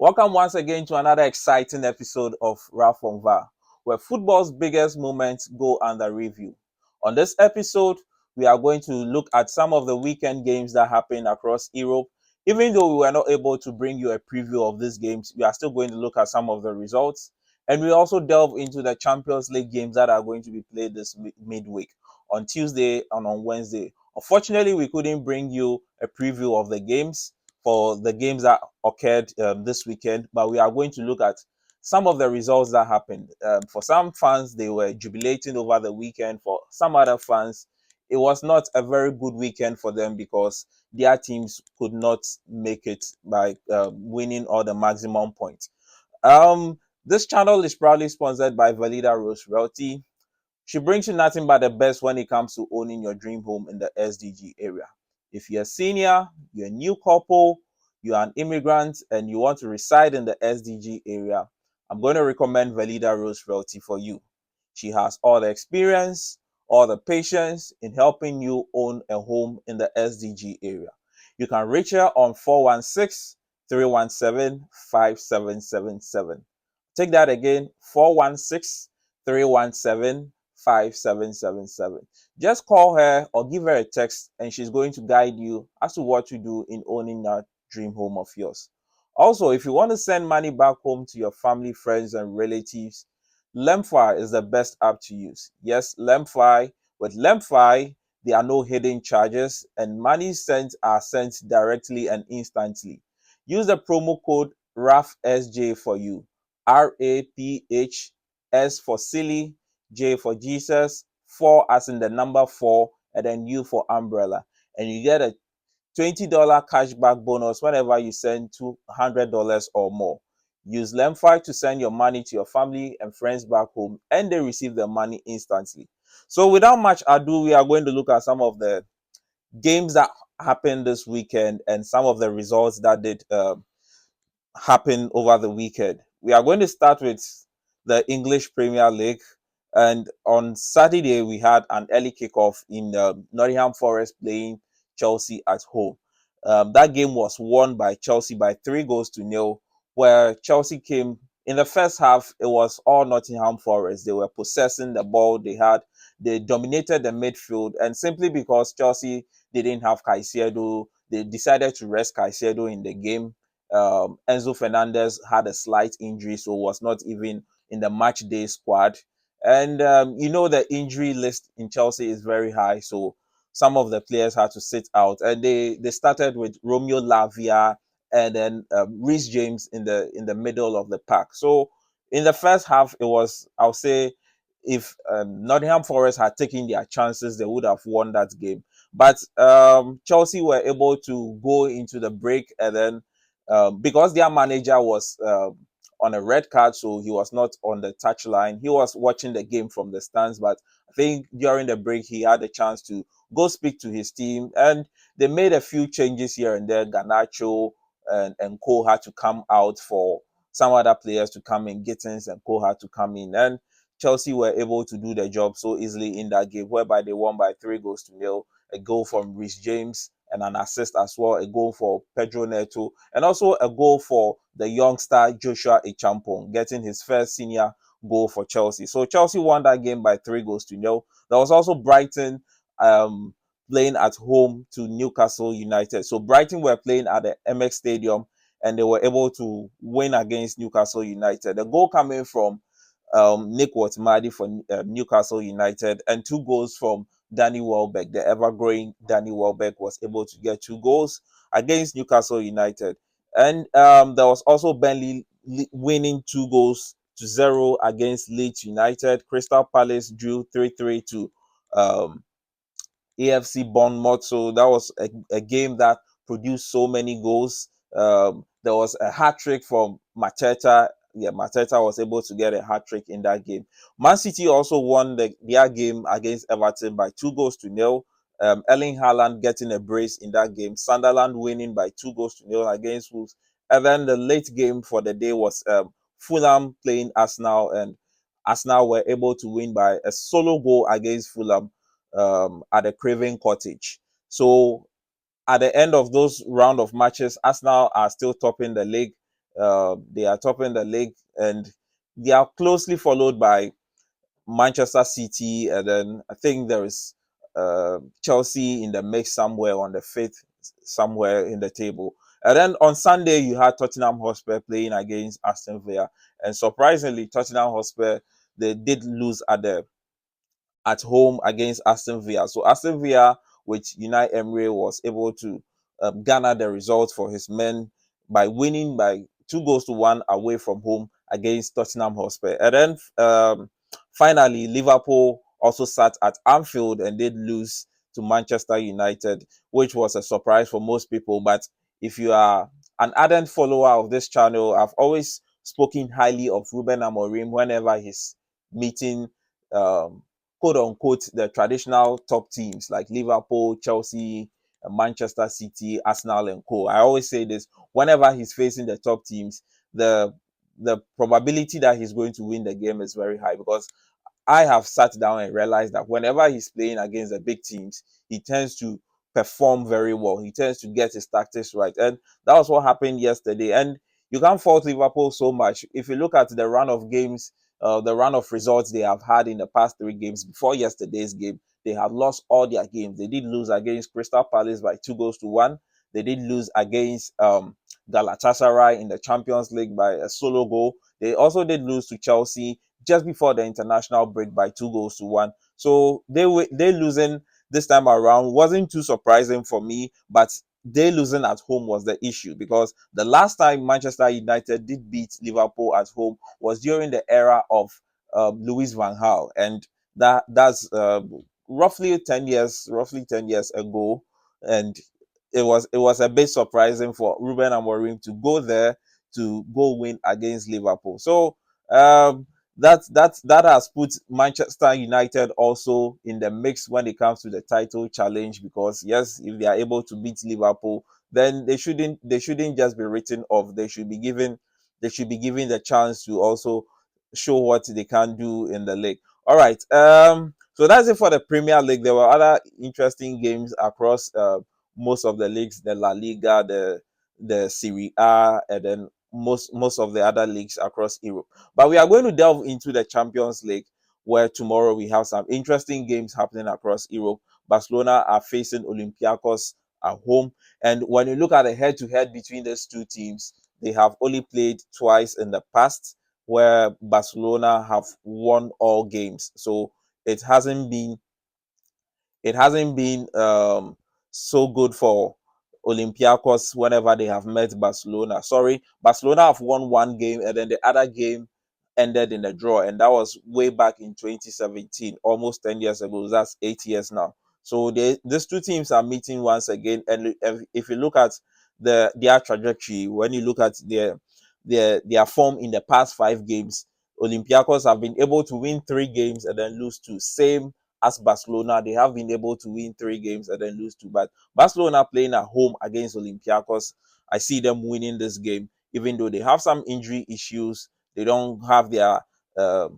Welcome once again to another exciting episode of Ralph on VAR, where football's biggest moments go under review. On this episode, we are going to look at some of the weekend games that happened across Europe. Even though we were not able to bring you a preview of these games, we are still going to look at some of the results. And we also delve into the Champions League games that are going to be played this midweek on Tuesday and on Wednesday. Unfortunately, we couldn't bring you a preview of the games for the games that occurred this weekend, but we are going to look at some of the results that happened. For some fans, they were jubilating over the weekend. For some other fans, it was not a very good weekend for them because their teams could not make it by winning all the maximum points. This channel is proudly sponsored by Valida Rose Realty. She brings you nothing but the best when it comes to owning your dream home in the SDG area. If you're a senior, you're a new couple, you're an immigrant, and you want to reside in the SDG area, I'm going to recommend Valida Rose Realty for you. She has all the experience, all the patience in helping you own a home in the SDG area. You can reach her on 416-317-5777. Take that again, 416-317-5777. Just call her or give her a text and she's going to guide you as to what to do in owning that dream home of yours. Also, if you want to send money back home to your family, friends, and relatives, Lemfi is the best app to use. Yes, Lemfi. With Lemfi, there are no hidden charges and money sent are sent directly and instantly. Use the promo code RAPHSJ for you. RAPHS for silly, J for Jesus, 4 as in the number 4, and then U for umbrella. And you get a $20 cashback bonus whenever you send $200 or more. Use Lemfi to send your money to your family and friends back home, and they receive the money instantly. So without much ado, we are going to look at some of the games that happened this weekend and some of the results that did happen over the weekend. We are going to start with the English Premier League. And on Saturday, we had an early kickoff in Nottingham Forest playing Chelsea at home. That game was won by Chelsea by 3-0, where Chelsea came in the first half. It was all Nottingham Forest. They were possessing the ball. They dominated the midfield, and simply because Chelsea didn't have Caicedo, they decided to rest Caicedo in the game. Enzo Fernandez had a slight injury, so was not even in the match day squad. And the injury list in Chelsea is very high, so some of the players had to sit out. And they started with Romeo Lavia and then Reece James in the middle of the pack. So in the first half, it was, I'll say, if Nottingham Forest had taken their chances, they would have won that game. But Chelsea were able to go into the break, and then because their manager was on a red card, so he was not on the touchline. He was watching the game from the stands, but I think during the break, he had a chance to go speak to his team, and they made a few changes here and there. Garnacho and Cole had to come out for some other players to come in. Gittins and Cole had to come in, and Chelsea were able to do the job so easily in that game, whereby they won by 3-0. A goal from Reece James and an assist as well, a goal for Pedro Neto, and also a goal for the youngster Joshua Echampong, getting his first senior goal for Chelsea. So Chelsea won that game by 3-0. There was also Brighton playing at home to Newcastle United. So Brighton were playing at the MX Stadium, and they were able to win against Newcastle United. The goal coming from Nick Watmadi for Newcastle United, and 2 goals from Danny Welbeck. The ever-growing Danny Welbeck was able to get 2 goals against Newcastle United. And there was also Burnley winning 2-0 against Leeds United. Crystal Palace drew 3-3 to AFC Bournemouth. So that was a game that produced so many goals. There was a hat-trick from Mateta. Yeah, Mateta was able to get a hat-trick in that game. Man City also won their game against Everton by 2-0. Erling Haaland getting a brace in that game. Sunderland winning by 2-0 against Wolves. And then the late game for the day was Fulham playing Arsenal, and Arsenal were able to win by a solo goal against Fulham at the Craven Cottage. So at the end of those round of matches, Arsenal are still topping the league. They are topping the league, and they are closely followed by Manchester City, and then I think there is Chelsea in the mix somewhere on the fifth, somewhere in the table. And then on Sunday, you had Tottenham Hotspur playing against Aston Villa, and surprisingly, Tottenham Hotspur, they did lose at home against Aston Villa. So Aston Villa, with Unai Emery, was able to garner the results for his men by winning by 2 goals to 1 away from home against Tottenham Hotspur. And then finally, Liverpool also sat at Anfield and did lose to Manchester United, which was a surprise for most people. But if you are an ardent follower of this channel, I've always spoken highly of Ruben Amorim whenever he's meeting quote unquote the traditional top teams like Liverpool, Chelsea, Manchester City, Arsenal, and co. I always say this: whenever he's facing the top teams, the probability that he's going to win the game is very high, because I have sat down and realized that whenever he's playing against the big teams, he tends to perform very well. He tends to get his tactics right. And that was what happened yesterday. And you can't fault Liverpool so much. If you look at the run of games, the run of results they have had in the past 3 games before yesterday's game, they have lost all their games. They did lose against Crystal Palace by 2 goals to 1. They did lose against Galatasaray in the Champions League by a solo goal. They also did lose to Chelsea just before the international break by 2 goals to 1. So they losing this time around wasn't too surprising for me, but they losing at home was the issue, because the last time Manchester United did beat Liverpool at home was during the era of Louis van Gaal, and that's roughly 10 years ago, and it was a bit surprising for Ruben Amorim to go there to go win against Liverpool. So um, that has put Manchester United also in the mix when it comes to the title challenge, because yes, if they are able to beat Liverpool, then they shouldn't just be written off. They should be given the chance to also show what they can do in the league. All right. So that's it for the Premier League. There were other interesting games across most of the leagues, the La Liga, the Serie A, and then most of the other leagues across Europe. But we are going to delve into the Champions League, where tomorrow we have some interesting games happening across Europe. Barcelona are facing Olympiacos at home. And when you look at the head-to-head between these two teams, they have only played twice in the past, where Barcelona have won all games. So it hasn't been so good for Olympiacos whenever they have met Barcelona. Sorry, Barcelona have won 1 game, and then the other game ended in a draw, and that was way back in 2017, almost 10 years ago. That's 8 years now. So these two teams are meeting once again, and if you look at their trajectory, when you look at their form in the past 5 games, Olympiacos have been able to win 3 games and then lose 2. Same as Barcelona, they have been able to win 3 games and then lose 2. But Barcelona playing at home against Olympiacos, I see them winning this game, even though they have some injury issues. They don't have their uh,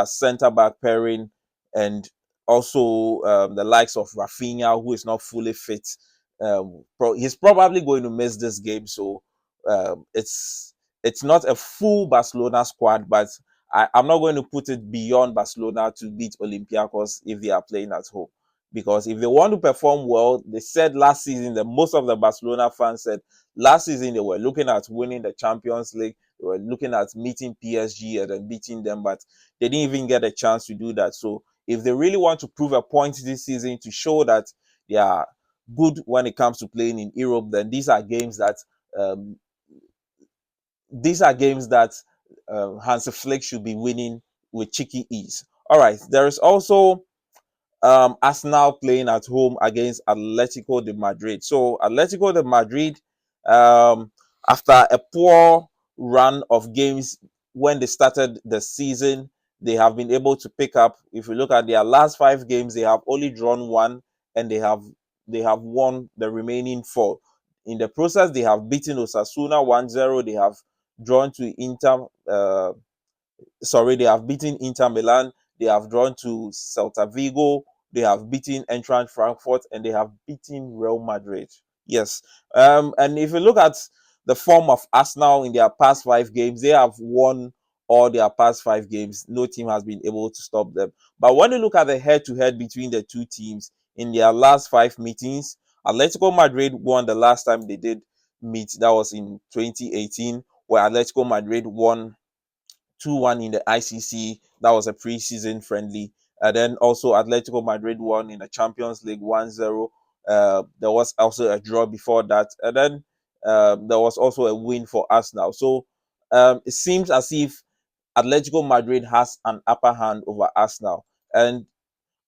center back pairing, and also the likes of Rafinha, who is not fully fit. He's probably going to miss this game, so it's not a full Barcelona squad, but I'm not going to put it beyond Barcelona to beat Olympiacos if they are playing at home. Because if they want to perform well, they said last season, that most of the Barcelona fans said last season they were looking at winning the Champions League, they were looking at meeting PSG and then beating them, but they didn't even get a chance to do that. So if they really want to prove a point this season to show that they are good when it comes to playing in Europe, then um, these are games that Hansi Flick should be winning with cheeky ease. All right, there is also Arsenal playing at home against Atletico de Madrid. So Atletico de Madrid, after a poor run of games when they started the season, they have been able to pick up. If you look at their last 5 games, they have only drawn 1, and they have won the remaining 4. In the process, they have beaten Osasuna 1-0. They have drawn to Inter. They have beaten Inter Milan. They have drawn to Celta Vigo. They have beaten Eintracht Frankfurt, and they have beaten Real Madrid. Yes. And if you look at the form of Arsenal in their past 5 games, they have won all their past 5 games. No team has been able to stop them. But when you look at the head-to-head between the two teams in their last 5 meetings, Atletico Madrid won the last time they did meet. That was in 2018, where Atletico Madrid won 2-1 in the ICC. That was a preseason friendly. And then also Atletico Madrid won in the Champions League 1-0. There was also a draw before that. And then there was also a win for Arsenal. So it seems as if Atletico Madrid has an upper hand over Arsenal. And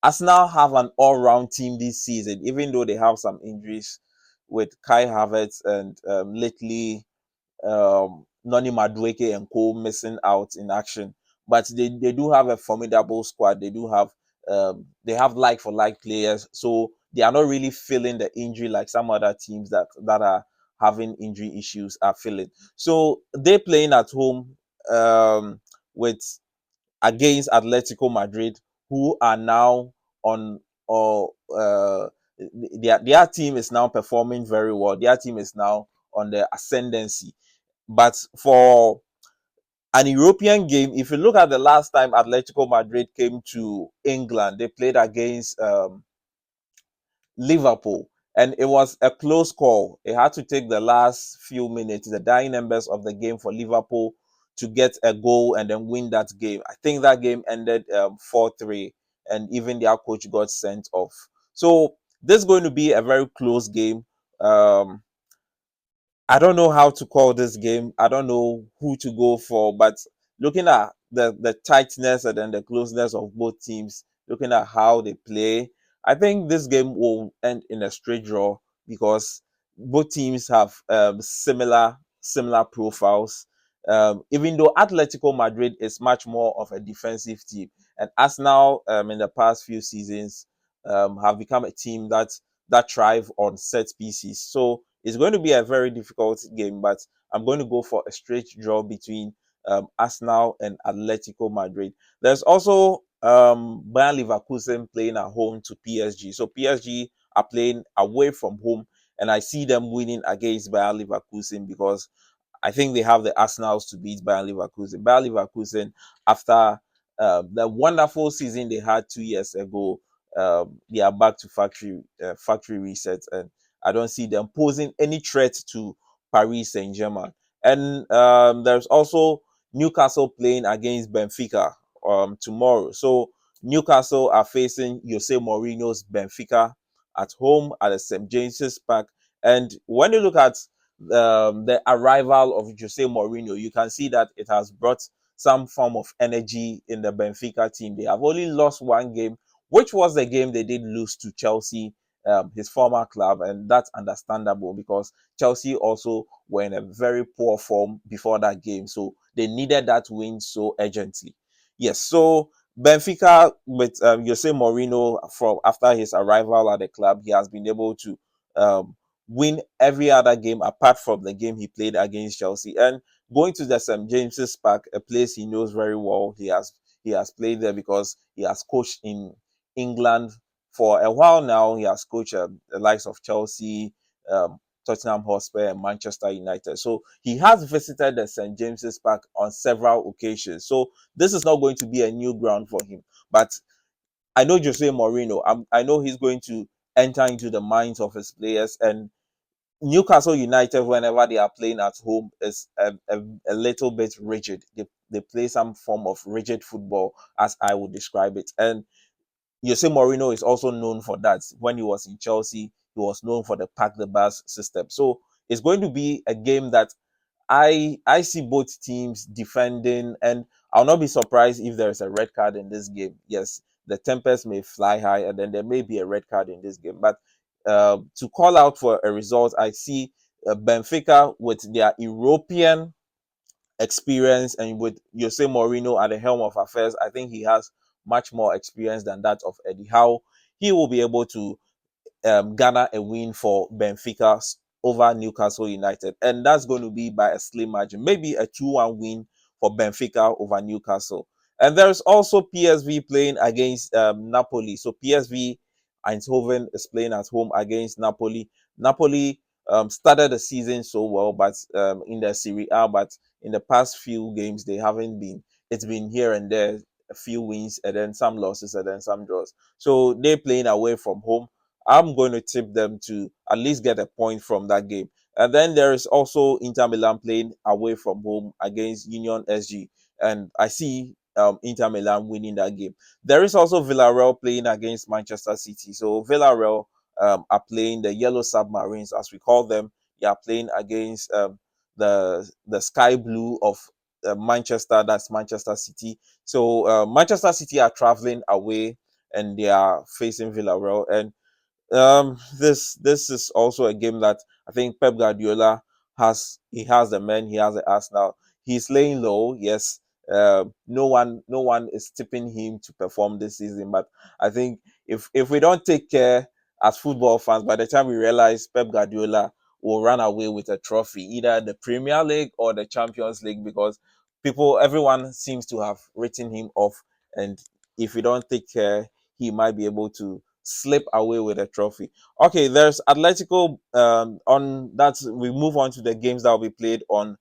Arsenal have an all-round team this season, even though they have some injuries with Kai Havertz and lately Noni Madueke and Co missing out in action. But they do have a formidable squad. They have like for like players, so they are not really feeling the injury like some other teams that are having injury issues are feeling. So they're playing at home with against Atletico Madrid, who are now on or their team is now performing very well. Their team is now on the ascendancy. But for an European game, if you look at the last time Atletico Madrid came to England, they played against Liverpool, and it was a close call. It had to take the last few minutes, the dying embers of the game, for Liverpool to get a goal and then win that game. I think that game ended 4-3, and even their coach got sent off. So this is going to be a very close game. I don't know how to call this game. I don't know who to go for, but looking at the tightness and then the closeness of both teams, looking at how they play, I think this game will end in a straight draw because both teams have similar profiles. Even though Atletico Madrid is much more of a defensive team, and Arsenal in the past few seasons have become a team that thrive on set pieces. So it's going to be a very difficult game, but I'm going to go for a straight draw between Arsenal and Atletico Madrid. There's also Bayern Leverkusen playing at home to PSG. So PSG are playing away from home, and I see them winning against Bayern Leverkusen because I think they have the Arsenals to beat Bayern Leverkusen. Bayern Leverkusen, after the wonderful season they had 2 years ago, they are back to factory resets, and I don't see them posing any threat to Paris Saint-Germain. And there's also Newcastle playing against Benfica tomorrow. So Newcastle are facing Jose Mourinho's Benfica at home at the St. James's Park. And when you look at the arrival of Jose Mourinho, you can see that it has brought some form of energy in the Benfica team. They have only lost one game, which was the game they did lose to Chelsea, his former club, and that's understandable because Chelsea also were in a very poor form before that game, so they needed that win so urgently. Yes, so Benfica with Jose Mourinho, from after his arrival at the club, he has been able to win every other game apart from the game he played against Chelsea. And going to the St. James's Park, a place he knows very well, he has played there because he has coached in England for a while now. He has coached the likes of Chelsea, Tottenham Hotspur, and Manchester United. So he has visited the St. James's Park on several occasions. So this is not going to be a new ground for him. But I know Jose Mourinho. I know he's going to enter into the minds of his players. And Newcastle United, whenever they are playing at home, is a little bit rigid. They play some form of rigid football, as I would describe it. And Jose Mourinho is also known for that. When he was in Chelsea, he was known for the pack the bus system. So it's going to be a game that I see both teams defending, and I'll not be surprised if there is a red card in this game. Yes, the tempers may fly high, and then there may be a red card in this game. But to call out for a result, I see Benfica with their European experience, and with Jose Mourinho at the helm of affairs. I think he has much more experience than that of Eddie Howe. He will be able to garner a win for Benfica over Newcastle United, and that's going to be by a slim margin, maybe a 2-1 win for Benfica over Newcastle. And there's also PSV playing against Napoli. So PSV Eindhoven is playing at home against Napoli. Napoli started the season so well, but in the Serie A, but in the past few games they haven't been. It's been here and there, a few wins and then some losses and then some draws. So they're playing away from home. I'm going to tip them to at least get a point from that game. And then there is also Inter Milan playing away from home against Union SG, and I see Inter Milan winning that game. There is also Villarreal playing against Manchester City. So Villarreal are playing the Yellow Submarines, as we call them. They are playing against the Sky Blue of Manchester. That's Manchester City. So Manchester City are traveling away and they are facing Villarreal. And this is also a game that I think Pep Guardiola has. He has the men, he has the Arsenal. He's laying low, yes. No one is tipping him to perform this season, but I think if we don't take care as football fans, by the time we realize Pep Guardiola will run away with a trophy, either the Premier League or the Champions League, because everyone seems to have written him off, and if we don't take care, he might be able to slip away with a trophy. Okay, there's Atletico. On that, we move on to the games that will be played on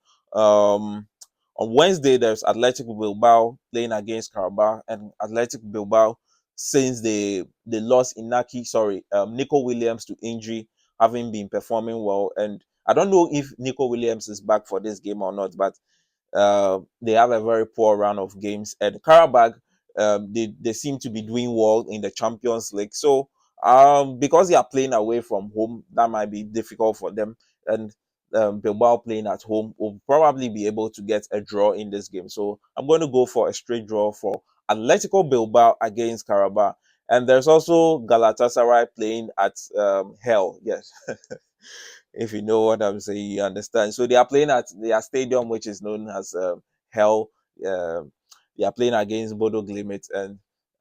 Wednesday. There's Atletico Bilbao playing against Carabao, and Atletico Bilbao, since they lost Nico Williams to injury, having been performing well, and I don't know if Nico Williams is back for this game or not, but they have a very poor run of games. And Karabakh, they seem to be doing well in the Champions League. So because they are playing away from home, that might be difficult for them. And Bilbao playing at home will probably be able to get a draw in this game. So I'm going to go for a straight draw for Atletico Bilbao against Karabakh. And there's also Galatasaray playing at Hell. Yes. If you know what I'm saying, you understand. So they are playing at their stadium, which is known as Hell. Um they are playing against Bodo Glimt, and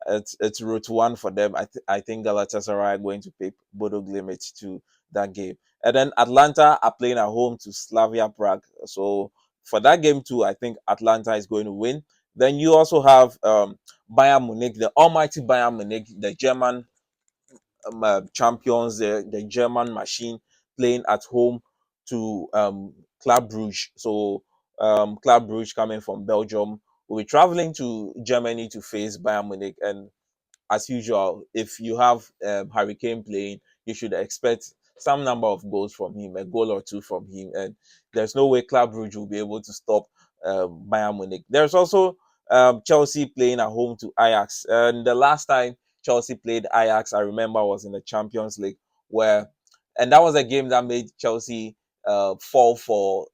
it's route one for them. I think Galatasaray are going to pick Bodo Glimt to that game, and then Atlanta are playing at home to Slavia Prague. So for that game too, I think Atlanta is going to win. Then you also have Bayern Munich, the almighty Bayern Munich, the German champions, the German machine, playing at home to Club Brugge. So Club Brugge, coming from Belgium, will be traveling to Germany to face Bayern Munich. And as usual, if you have Harry Kane playing, you should expect some number of goals from him, a goal or two from him, and there's no way Club Brugge will be able to stop Bayern Munich. There's also Chelsea playing at home to Ajax, and the last time Chelsea played Ajax, I remember, was in the Champions League, and that was a game that made Chelsea fall for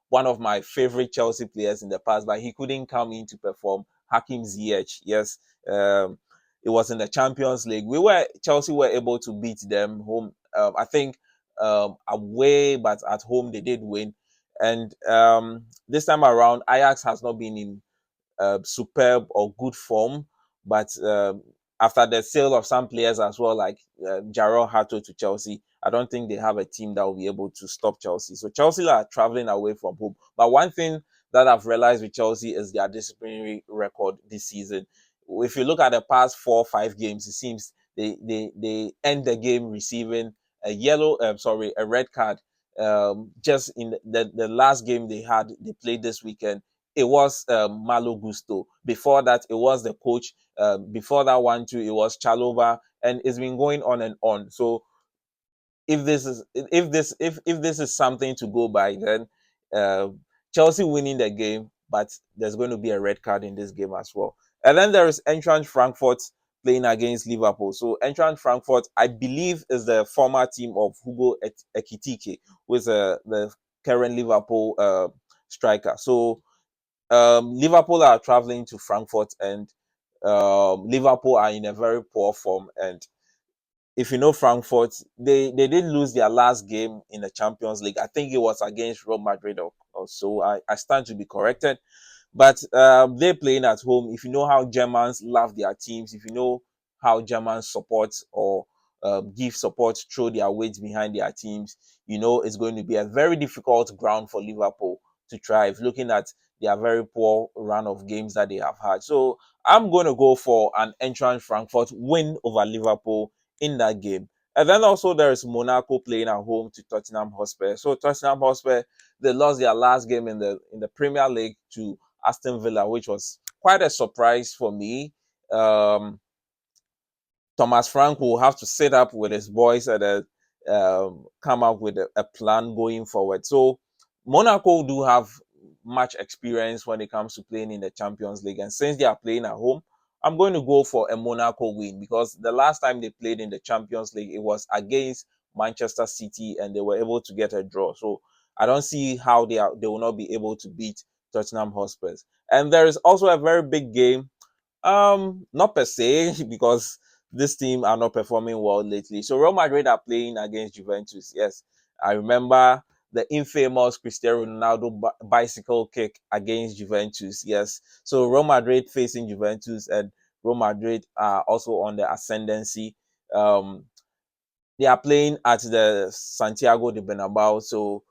one of my favorite Chelsea players in the past, but he couldn't come in to perform. Hakim Ziyech, yes. Um, it was in the Champions League. Chelsea were able to beat them home. I think away, but at home they did win. And this time around, Ajax has not been in superb or good form, but after the sale of some players as well, like Jarrell Hato to Chelsea, I don't think they have a team that will be able to stop Chelsea. So Chelsea are traveling away from home. But one thing that I've realized with Chelsea is their disciplinary record this season. If you look at the past 4 or 5 games, it seems they end the game receiving a red card. Just in the last game they played this weekend, it was Malo Gusto. Before that, it was the coach. Before that one too, it was Chalova, and it's been going on and on. So if this is something to go by, then uh, Chelsea winning the game, but there's going to be a red card in this game as well. And then there is Eintracht Frankfurt playing against Liverpool. So Eintracht Frankfurt, I believe, is the former team of Hugo Ekitike, who is the current Liverpool striker. So Liverpool are traveling to Frankfurt, and Liverpool are in a very poor form. And if you know Frankfurt, they did lose their last game in the Champions League. I think it was against Real Madrid or so. I stand to be corrected. But they're playing at home. If you know how Germans love their teams, if you know how Germans support or give support, throw their weight behind their teams, you know it's going to be a very difficult ground for Liverpool to thrive, looking at their very poor run of games that they have had. So I'm going to go for an Eintracht Frankfurt win over Liverpool in that game. And then also there is Monaco playing at home to Tottenham Hotspur. So Tottenham Hotspur, they lost their last game in the Premier League to Aston Villa, which was quite a surprise for me. Thomas Frank will have to sit up with his boys and come up with a plan going forward. So Monaco do have much experience when it comes to playing in the Champions League, and since they are playing at home, I'm going to go for a Monaco win, because the last time they played in the Champions League, it was against Manchester City, and they were able to get a draw. So I don't see how they will not be able to beat Tottenham Hotspurs. And there is also a very big game, not per se, because this team are not performing well lately. So Real Madrid are playing against Juventus. Yes, I remember the infamous Cristiano Ronaldo bicycle kick against Juventus. Yes, so Real Madrid facing Juventus, and Real Madrid are also on the ascendancy. Um, they are playing at the Santiago de Bernabeu, so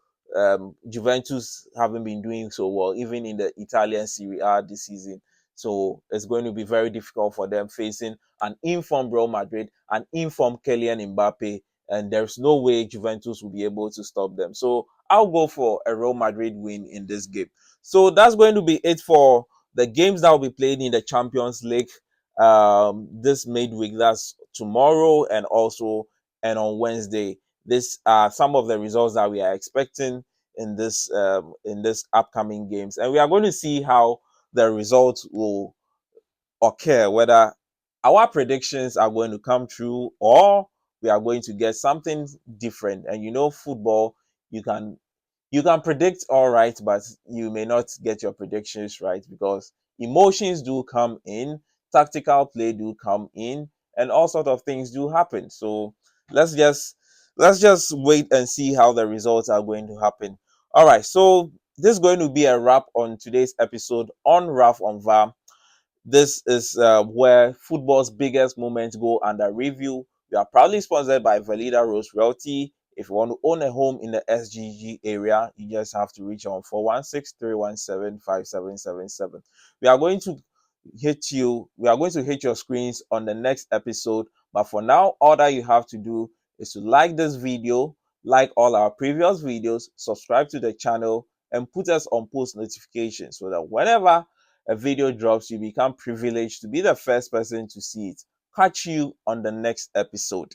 Juventus haven't been doing so well, even in the Italian Serie A this season. So it's going to be very difficult for them facing an informed Real Madrid, an informed Kylian Mbappe, and there's no way Juventus will be able to stop them. So I'll go for a Real Madrid win in this game. So that's going to be it for the games that will be played in the Champions League this midweek. That's tomorrow and on Wednesday. This are some of the results that we are expecting in this upcoming games, and we are going to see how the results will occur, whether our predictions are going to come true or we are going to get something different. And football, you can you can predict all right, but you may not get your predictions right, because emotions do come in, tactical play do come in, and all sort of things do happen. So let's just let's just wait and see how the results are going to happen. All right, so this is going to be a wrap on today's episode on Raf on VAR. This is where football's biggest moments go under review. We are proudly sponsored by Valida Rose Realty. If you want to own a home in the SGG area, you just have to reach on 416-317-5777. We are going to hit your screens on the next episode. But for now, all that you have to do is to like this video, like all our previous videos, subscribe to the channel, and put us on post notifications so that whenever a video drops, you become privileged to be the first person to see it. Catch you on the next episode.